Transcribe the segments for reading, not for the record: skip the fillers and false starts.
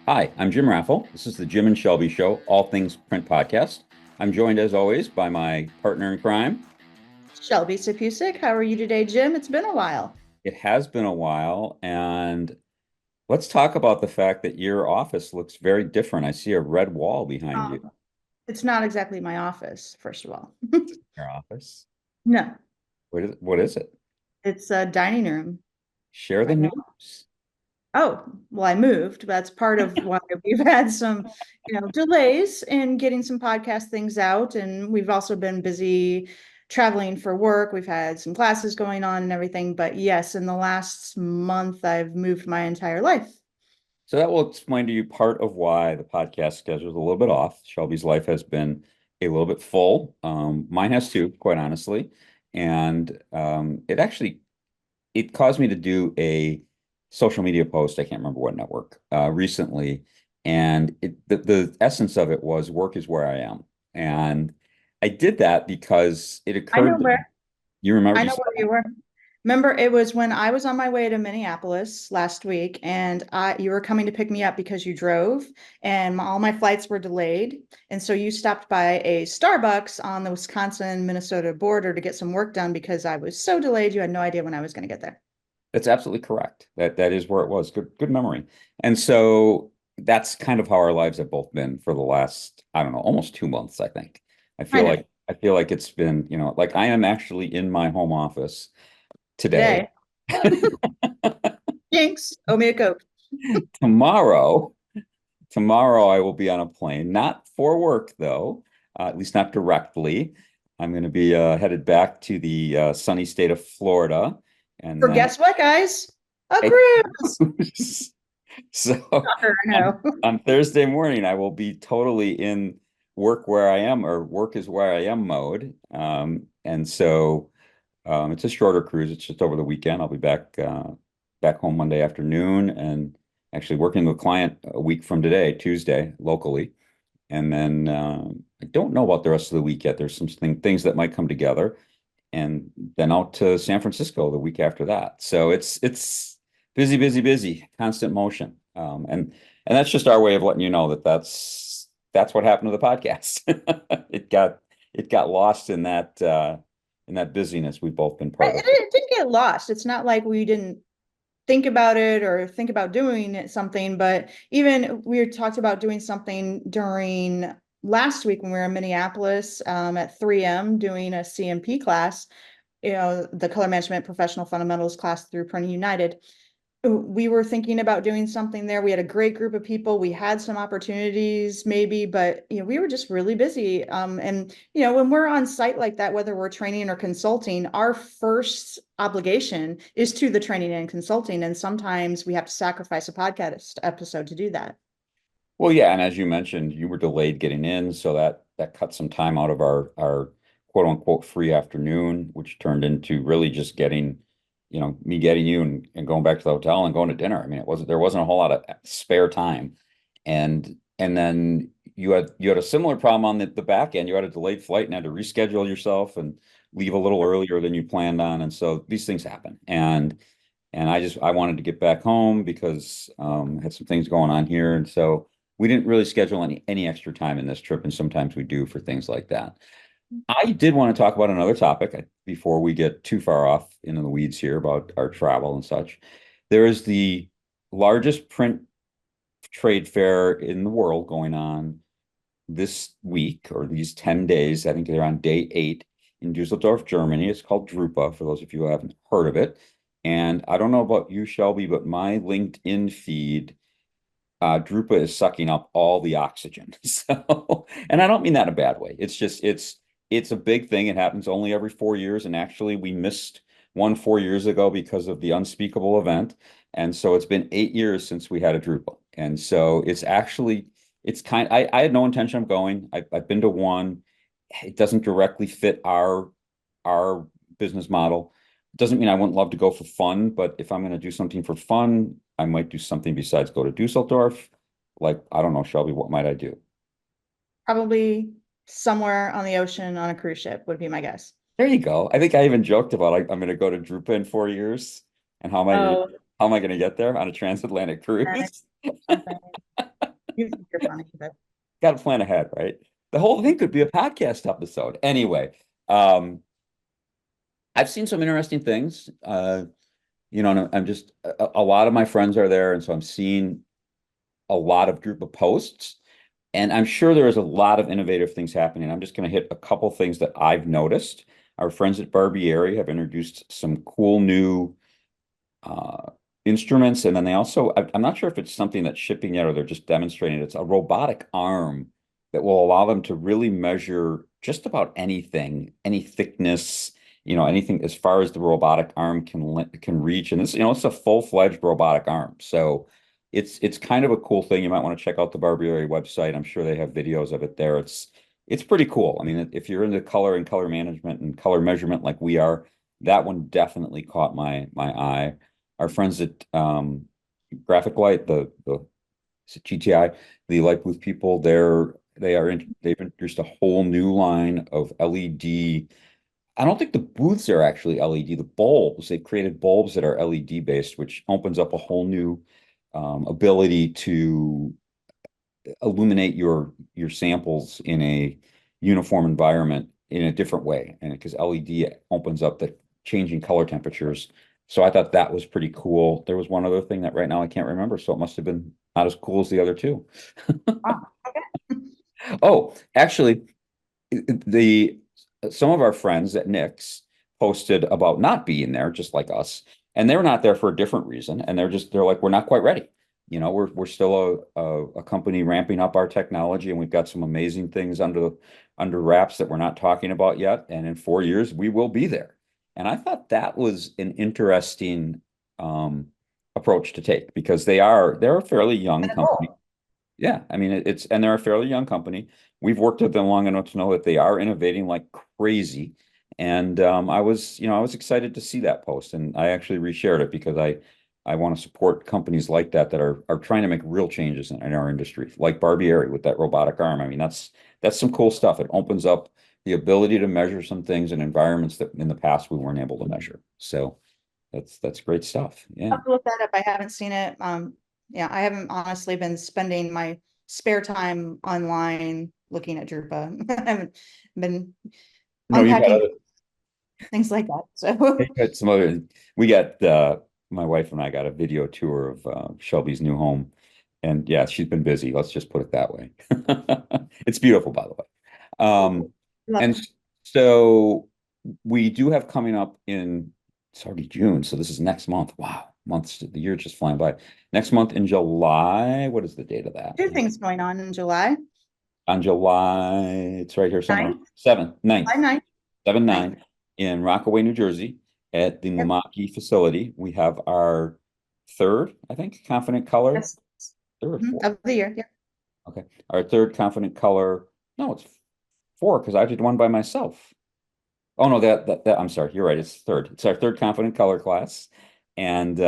Hi, I'm Jim Raffle. This is the Jim and Shelby Show, all things print podcast. I'm joined as always by my partner in crime. Shelby Sapusik, how are you today, Jim? It's been a while. It has been a while, and let's talk about the fact that your office looks very different. I see a red wall behind you. Um, it's not exactly my office, first of all. Your office. No, What is it? it's a dining room. Share the I know. news. Oh, well, I moved. That's part of why we've had some, delays in getting some podcast things out. And we've also been busy traveling for work. We've had some classes going on and everything. But yes, in the last month, I've moved my entire life. So that will explain to you part of why the podcast schedule is a little bit off. Shelby's life has been a little bit full. Mine has too, quite honestly. And it caused me to do a social media post. I can't remember what network recently, and the essence of it was work is where I am, and I did that because it I know occurred to me. where You remember I you know said where you were. Remember, it was when I was on my way to Minneapolis last week, and you were coming to pick me up because you drove, and all my flights were delayed. And so you stopped by a Starbucks on the Wisconsin-Minnesota border to get some work done because I was so delayed, you had no idea when I was going to get there. that's absolutely correct. That is where it was. Good memory. And so that's kind of how our lives have both been for the last, I don't know, almost 2 months, I think. I feel Kind of like I feel like it's been, like I am actually in my home office today. today. Jinx, owe me a Coke. Tomorrow, tomorrow I will be on a plane, not for work though, at least not directly. I'm going to be headed back to the sunny state of Florida, and For then guess what, guys? A I, cruise. so Shocker, I on, know. on Thursday morning I will be totally in work where I am, or work is where I am mode. And so it's a shorter cruise. It's just over the weekend. I'll be back home Monday afternoon, and actually working with a client a week from today, Tuesday, locally. And then I don't know about the rest of the week yet. There's some things that might come together, and then out to San Francisco the week after that. So it's busy, busy, busy, constant motion. And that's just our way of letting you know that that's what happened to the podcast. It got lost in that busyness we've both been part of. It didn't get lost. It's not like we didn't think about it or think about doing something, but even we had talked about doing something during last week when we were in Minneapolis at 3M doing a CMP class, the color management professional fundamentals class through Printing United. We were thinking about doing something there. We had a great group of people. We had some opportunities maybe, but we were just really busy. And when we're on site like that, whether we're training or consulting, our first obligation is to the training and consulting. And sometimes we have to sacrifice a podcast episode to do that. Well, yeah, and as you mentioned, you were delayed getting in, so that cut some time out of our quote unquote free afternoon, which turned into really just me getting you and going back to the hotel and going to dinner. I mean, there wasn't a whole lot of spare time. And then you had a similar problem on the back end. You had a delayed flight and had to reschedule yourself and leave a little earlier than you planned on. And so these things happen. And I wanted to get back home because I had some things going on here. And so we didn't really schedule any extra time in this trip, and sometimes we do for things like that. I did want to talk about another topic before we get too far off into the weeds here about our travel and such. There is the largest print trade fair in the world going on this week, or these 10 days. I think they're on day 8 in Dusseldorf, Germany. It's called Drupa, for those of you who haven't heard of it. And I don't know about you, Shelby, but my LinkedIn feed, Drupa is sucking up all the oxygen. So, and I don't mean that in a bad way. It's a big thing. It happens only every 4 years, and actually we missed one 4 years ago because of the unspeakable event. And so it's been 8 years since we had a Drupa. And so I had no intention of going. I've been to one. It doesn't directly fit our business model. It doesn't mean I wouldn't love to go for fun, but if I'm going to do something for fun, I might do something besides go to Dusseldorf. Like, I don't know, Shelby, what might I do? Probably somewhere on the ocean on a cruise ship would be my guess. There you go. I think I even joked about I'm going to go to Drupa in 4 years, and Oh, how am I going to get there on a transatlantic panic. cruise? Okay. You think you're funny, but Got to plan ahead, right? The whole thing could be a podcast episode. Anyway, um, I've seen some interesting things. And I'm just a lot of my friends are there, and so I'm seeing a lot of group of posts, and I'm sure there is a lot of innovative things happening. I'm just going to hit a couple things that I've noticed. Our friends at Barbieri have introduced some cool new uh, instruments. And then they also, I'm not sure if it's something that's shipping yet or they're just demonstrating it. It's a robotic arm that will allow them to really measure just about anything, any thickness, anything as far as the robotic arm can reach. And this, it's a full-fledged robotic arm. So it's kind of a cool thing. You might want to check out the Barbieri website. I'm sure they have videos of it there. It's pretty cool. I mean, if you're into color and color management and color measurement like we are, that one definitely caught my eye. Our friends at Graphic Light, the is it GTI, the light booth people, they've introduced a whole new line of LED. I don't think the booths are actually LED. The bulbs, they've created bulbs that are LED based, which opens up a whole new ability to illuminate your samples in a uniform environment in a different way. And because LED opens up the changing color temperatures. So I thought that was pretty cool. There was one other thing that right now I can't remember, so it must have been not as cool as the other two. wow, okay. Oh, actually, the some of our friends at Nick's posted about not being there, just like us, and they're not there for a different reason, and they're like, we're not quite ready. We're still a company ramping up our technology, and we've got some amazing things under wraps that we're not talking about yet. And in 4 years, we will be there. And I thought that was an interesting approach to take because they're a fairly young And a company. goal. Yeah, I mean and they're a fairly young company. We've worked with them long enough to know that they are innovating like crazy. And I was excited to see that post, and I actually reshared it because I want to support companies like that are trying to make real changes in our industry, like Barbieri with that robotic arm. I mean, that's some cool stuff. It opens up the ability to measure some things in environments that in the past we weren't able to measure. So that's great stuff. I'll Yeah. have to look that up. I haven't seen it. Yeah, I haven't honestly been spending my spare time online looking at Drupa. I haven't been No, you've got unpacking other things like that. So You've got some other. We got my wife and I got a video tour of Shelby's new home, and yeah, she's been busy. Let's just put it that way. It's beautiful, by the way. love And so we do have coming up in it's already June, so this is next month. Wow, the year just flying by. Next month in July. What is the date of that? two things going on in July. On July, it's right here somewhere. 9th, 7th, July 9th. 9th, 7, 9th. 9 in Rockaway, New Jersey at the Yep. Mumaki facility. We have our third, I think, Confident Color. Yes. Third or Mhm, fourth? of the year. Yeah. Okay. Our third Confident Color. No, it's four because I did one by myself. Oh no, that I'm sorry. You're right. It's third. It's our third Confident Color class. And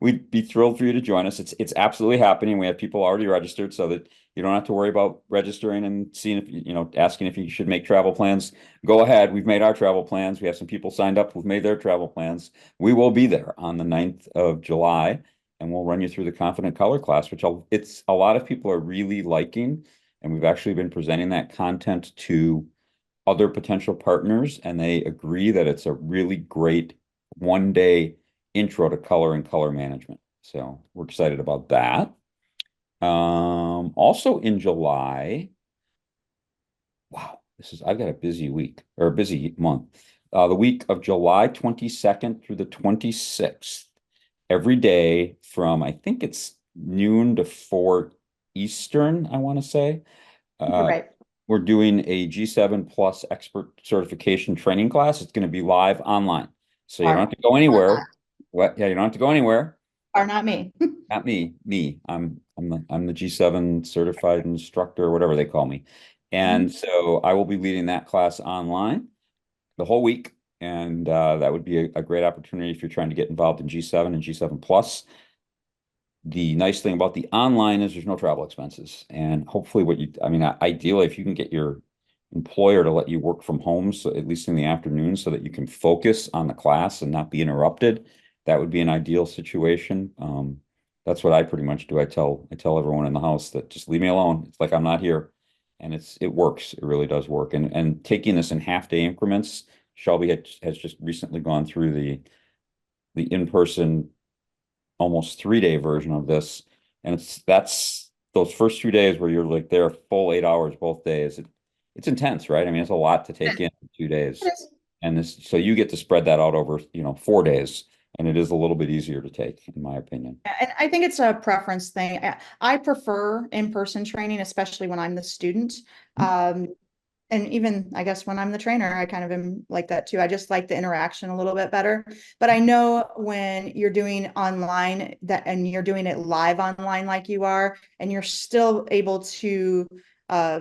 we'd be thrilled for you to join us. It's absolutely happening. We have people already registered so that you don't have to worry about registering and seeing if asking if you should make travel plans. Go ahead. We've made our travel plans. We have some people signed up who've made their travel plans. We will be there on the 9th of July, and we'll run you through the Confident Color class, which it's a lot of people are really liking. And we've actually been presenting that content to other potential partners, and they agree that it's a really great 1 day intro to color and color management. So we're excited about that. Also in July, wow, I've got a busy week or a busy month. The week of July 22nd through the 26th, every day from I think it's noon to 4 Eastern, I want to say. You're Uh, right. we're doing a G7 Plus expert certification training class. It's going to be live online. So you don't have Are to go anywhere. What? Yeah, you don't have to go anywhere. are not me. Not me. Me. I'm the G7 certified instructor, or whatever they call me. And Mhm. so I will be leading that class online the whole week. And that would be a great opportunity if you're trying to get involved in G7 and G7 Plus. The nice thing about the online is there's no travel expenses. And hopefully I mean, ideally, if you can get your employer to let you work from home, so at least in the afternoon, so that you can focus on the class and not be interrupted, that would be an ideal situation. That's what I pretty much do. I tell everyone in the house that just leave me alone. It's like I'm not here. And it works. It really does work. And taking this in half day increments, Shelby has just recently gone through the in-person almost 3 day version of this. And that's those first 2 days where you're like there full 8 hours both days. It's intense, right? I mean, it's a lot to take in 2 days. And this, so you get to spread that out over, 4 days, and it is a little bit easier to take, in my opinion. And I think it's a preference thing. I prefer in-person training, especially when I'm the student. Um, and even I guess when I'm the trainer, I kind of am like that too. I just like the interaction a little bit better. But I know when you're doing online that and you're doing it live online like you are, and you're still able to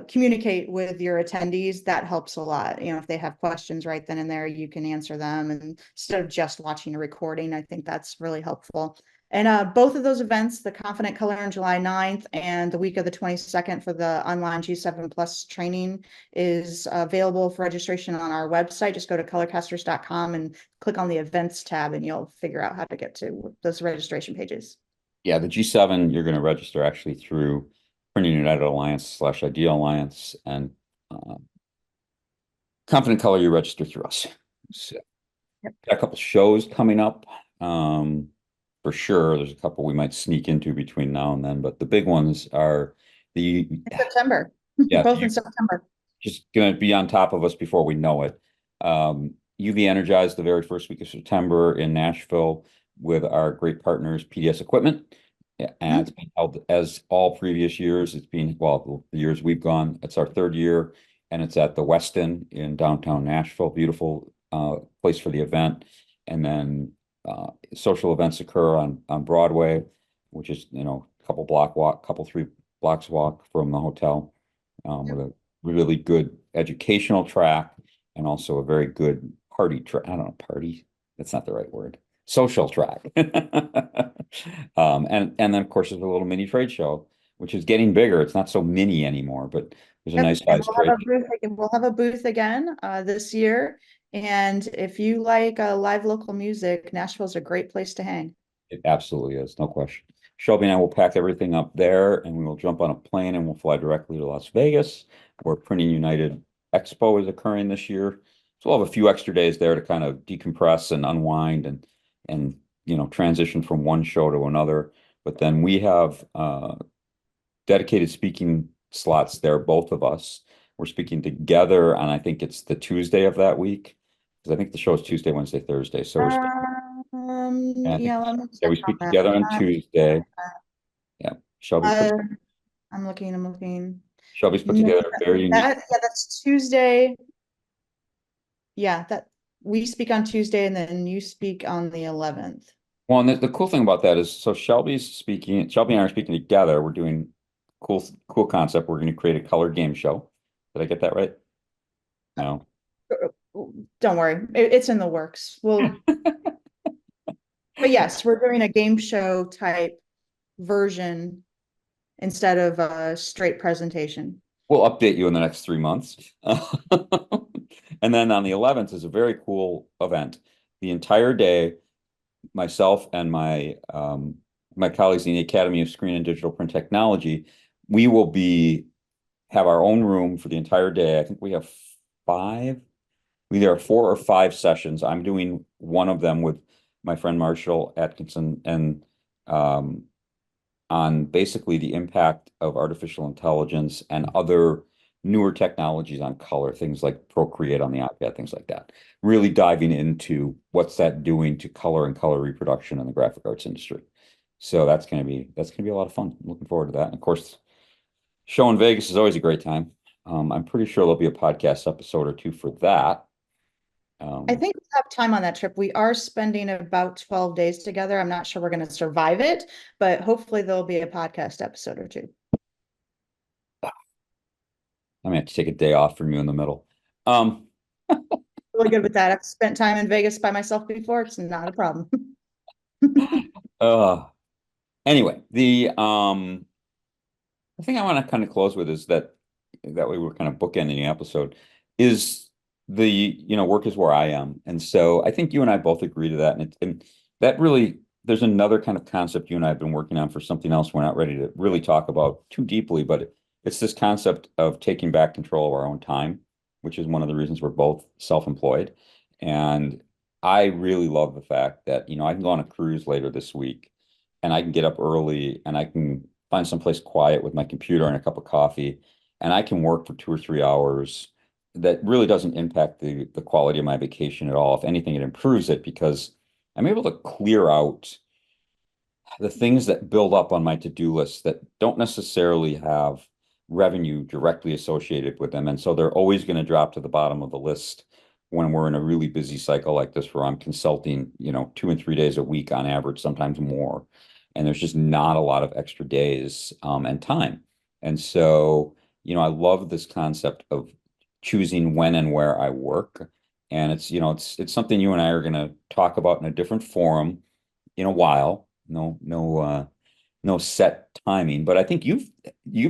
communicate with your attendees, that helps a lot. If they have questions right then and there, you can answer them, and instead of just watching a recording, I think that's really helpful. And both of those events, the Confident Color on July 9th and the week of the 22nd for the online G7 Plus training, is available for registration on our website. Just go to colorcasters.com and click on the events tab, and you'll figure out how to get to those registration pages. Yeah, the G7, you're going to register actually through Printing United Alliance / Ideal Alliance, and uh, Confident Color, you register through us. So, Yep. got a couple shows coming up. For sure, there's a couple we might sneak into between now and then, but the big ones are the In September, yeah, both in September. just going to be on top of us before we know it. UV Energized the very first week of September in Nashville with our great partners, PDS Equipment. Yeah, and it's been held as all previous years. It's been, well, the years we've gone, it's our third year, and it's at the Westin in downtown Nashville. Beautiful place for the event. And then social events occur on Broadway, which is, a couple 3 blocks walk from the hotel, with a really good educational track and also a very good party track. I don't know, party, that's not the right word. Social track. And then of course there's a little mini trade show, which is getting bigger. It's not so mini anymore, but there's a Yep, nice and size trade. we'll have a booth again this year. And if you like live local music, Nashville's a great place to hang. It absolutely is, no question. Shelby and I will pack everything up there, and we will jump on a plane and we'll fly directly to Las Vegas, where Printing United Expo is occurring this year. So we'll have a few extra days there to kind of decompress and unwind and transition from one show to another. But then we have dedicated speaking slots there, both of us. We're speaking together on, I think it's the Tuesday of that week, because I think the show is Tuesday, Wednesday, Thursday. So I think, Yeah, let me yeah, check we on speak that. together on Tuesday. Yeah, Shelby Uh, puts I'm looking. Shelby's put No, together a very unique. yeah, that's Tuesday. Yeah, that we speak on Tuesday and then you speak on the 11th. Well, and the cool thing about that is, so Shelby and I are speaking together. We're doing cool concept. We're going to create a color game show. Did I get that right? No. Don't worry, it's in the works. But yes, we're doing a game show type version instead of a straight presentation. We'll update you in the next 3 months. And then on the 11th is a very cool event. The entire day, myself and my colleagues in the Academy of Screen and Digital Print Technology, we will have our own room for the entire day. I think we have either 4 or 5 sessions. I'm doing one of them with my friend Marshall Atkinson, and on basically the impact of artificial intelligence and other newer technologies on color, things like Procreate on the iPad, things like that. Really diving into what's that doing to color and color reproduction in the graphic arts industry. So that's gonna be a lot of fun. I'm looking forward to that. And of course, show in Vegas is always a great time. I'm pretty sure there'll be a podcast episode or two for that. I think we have time on that trip. We are spending about 12 days together. I'm not sure we're going to survive it, but hopefully there'll be a podcast episode or two. I may have to take a day off from you in the middle. Um, Really good with that. I've spent time in Vegas by myself before. It's not a problem. uh, anyway, the thing I want to kind of close with is that way we're kind of bookending the episode is work is where I am. And so I think you and I both agree to that. And that really there's another kind of concept you and I have been working on for something else we're not ready to really talk about too deeply, but it's this concept of taking back control of our own time, which is one of the reasons we're both self-employed. And I really love the fact that, I can go on a cruise later this week and I can get up early and I can find someplace quiet with my computer and a cup of coffee and I can work for 2 or 3 hours. That really doesn't impact the quality of my vacation at all. If anything, it improves it because I'm able to clear out the things that build up on my to-do list that don't necessarily have revenue directly associated with them. And so they're always going to drop to the bottom of the list when we're in a really busy cycle like this, where I'm consulting, 2 and 3 days a week on average, sometimes more. And there's just not a lot of extra days and time. And so, I love this concept of choosing when and where I work. And it's something you and I are going to talk about in a different forum in a while. No set timing, but I think you've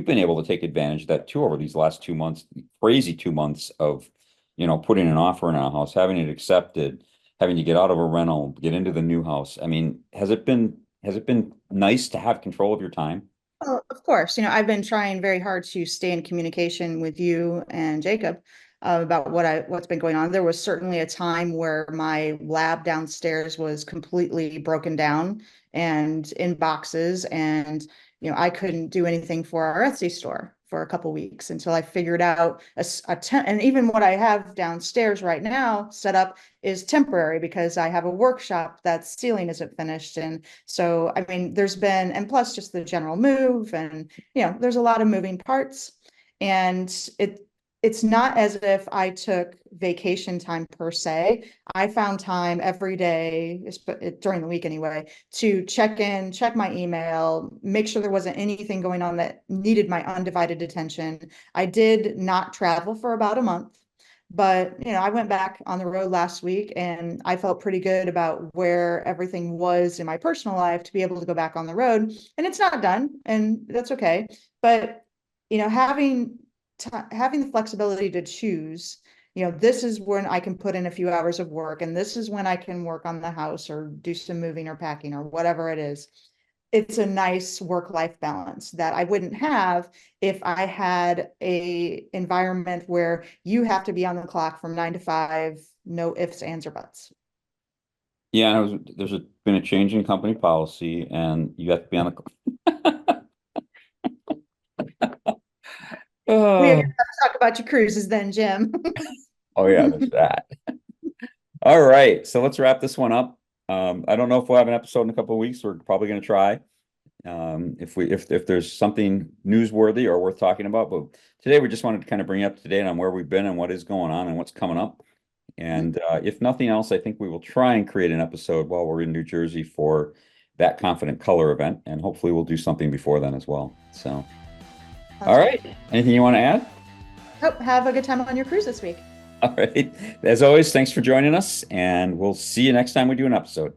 been able to take advantage of that too over these last 2 months, crazy 2 months of, putting an offer in a house, having it accepted, having to get out of a rental, get into the new house. I mean, has it been nice to have control of your time? Oh, of course, I've been trying very hard to stay in communication with you and Jacob about what's been going on. There was certainly a time where my lab downstairs was completely broken down and in boxes, and I couldn't do anything for our Etsy store for a couple weeks until I figured out and even what I have downstairs right now set up is temporary because I have a workshop that ceiling isn't finished. And so, I mean, and plus just the general move and, there's a lot of moving parts. And it's not as if I took vacation time per se. I found time every day, during the week anyway, to check in, check my email, make sure there wasn't anything going on that needed my undivided attention. I did not travel for about a month. But, I went back on the road last week and I felt pretty good about where everything was in my personal life to be able to go back on the road. And it's not done, and that's okay. But, having the flexibility to choose, this is when I can put in a few hours of work, and this is when I can work on the house or do some moving or packing or whatever it is. It's a nice work-life balance that I wouldn't have if I had a environment where you have to be on the clock from 9 to 5, no ifs, ands, or buts. Yeah, been a change in company policy, and you have to be on the. We have to Oh, talk about your cruises then, Jim. oh yeah, there's that. All right, so let's wrap this one up. I don't know if we'll have an episode in a couple of weeks. We're probably going to try. If there's something newsworthy or worth talking about, but today we just wanted to kind of bring you up to date on where we've been and what is going on and what's coming up. And if nothing else, I think we will try and create an episode while we're in New Jersey for that Confident Color event, and hopefully we'll do something before then as well. So, all Sounds good. right, anything you want to add? Hope have a good time on your cruise this week. All right, as always, thanks for joining us, and we'll see you next time we do an episode.